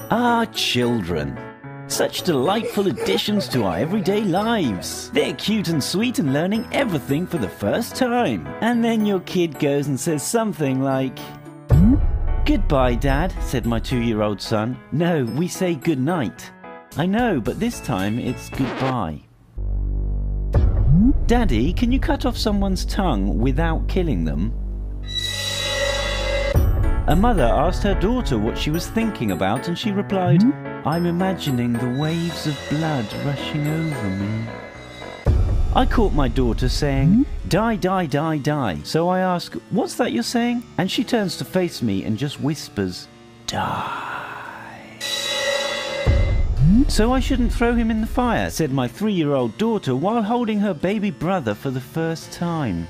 Ah, children. Such delightful additions to our everyday lives. They're cute and sweet and learning everything for the first time. And then your kid goes and says something like, "Goodbye, Dad," said my 2-year-old son. "No, we say good night." "I know, but this time it's goodbye." "Daddy, can you cut off someone's tongue without killing them?" A mother asked her daughter what she was thinking about, and she replied, "I'm imagining the waves of blood rushing over me." I caught my daughter saying, "Die, die, die, die." So I ask, "What's that you're saying?" And she turns to face me and just whispers, "Die." "So I shouldn't throw him in the fire," said my 3-year-old daughter while holding her baby brother for the first time.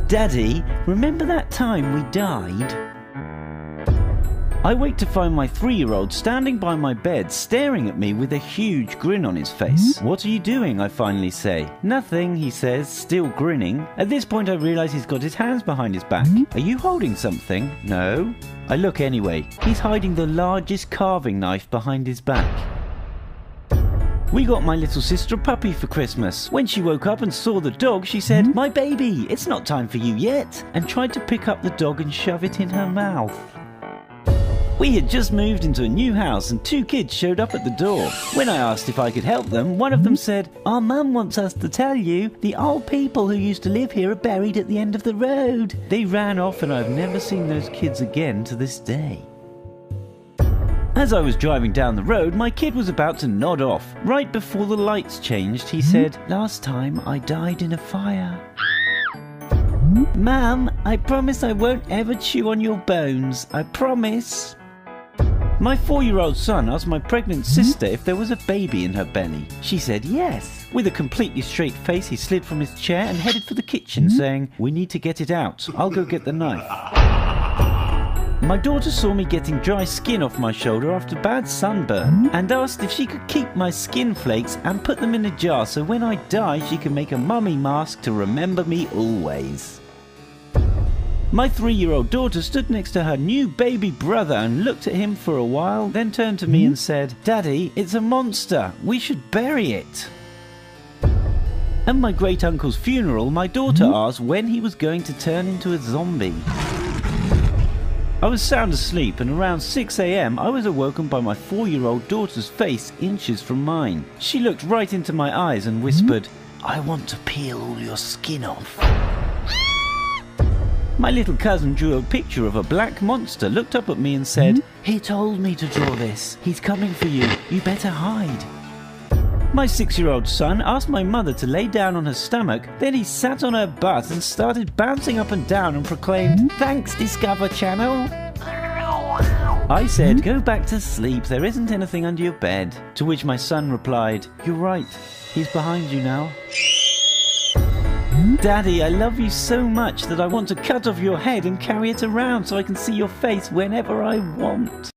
"Daddy, remember that time we died?" I wake to find my 3-year-old standing by my bed staring at me with a huge grin on his face. "What are you doing?" I finally say. "Nothing," he says, still grinning. At this point I realise he's got his hands behind his back. "Are you holding something?" "No." I look anyway. He's hiding the largest carving knife behind his back. We got my little sister a puppy for Christmas. When she woke up and saw the dog, she said, "My baby, it's not time for you yet," and tried to pick up the dog and shove it in her mouth. We had just moved into a new house and 2 kids showed up at the door. When I asked if I could help them, one of them said, "Our mum wants us to tell you the old people who used to live here are buried at the end of the road." They ran off and I've never seen those kids again to this day. As I was driving down the road, my kid was about to nod off. Right before the lights changed, he said, "Last time I died in a fire." "Mum, I promise I won't ever chew on your bones. I promise." My 4-year-old son asked my pregnant sister if there was a baby in her belly. She said yes. With a completely straight face, he slid from his chair and headed for the kitchen, saying, "We need to get it out. I'll go get the knife." My daughter saw me getting dry skin off my shoulder after bad sunburn and asked if she could keep my skin flakes and put them in a jar so when I die she can make a mummy mask to remember me always. My 3-year-old daughter stood next to her new baby brother and looked at him for a while, then turned to me and said, "Daddy, it's a monster. We should bury it." At my great-uncle's funeral, my daughter asked when he was going to turn into a zombie. I was sound asleep, and around 6 a.m. I was awoken by my 4-year-old daughter's face inches from mine. She looked right into my eyes and whispered, "I want to peel all your skin off." My little cousin drew a picture of a black monster, looked up at me and said, "He told me to draw this. He's coming for you. You better hide." My 6-year-old son asked my mother to lay down on her stomach, then he sat on her butt and started bouncing up and down and proclaimed, "Thanks, Discover Channel." I said, "Go back to sleep. There isn't anything under your bed." To which my son replied, "You're right. He's behind you now." "Daddy, I love you so much that I want to cut off your head and carry it around so I can see your face whenever I want."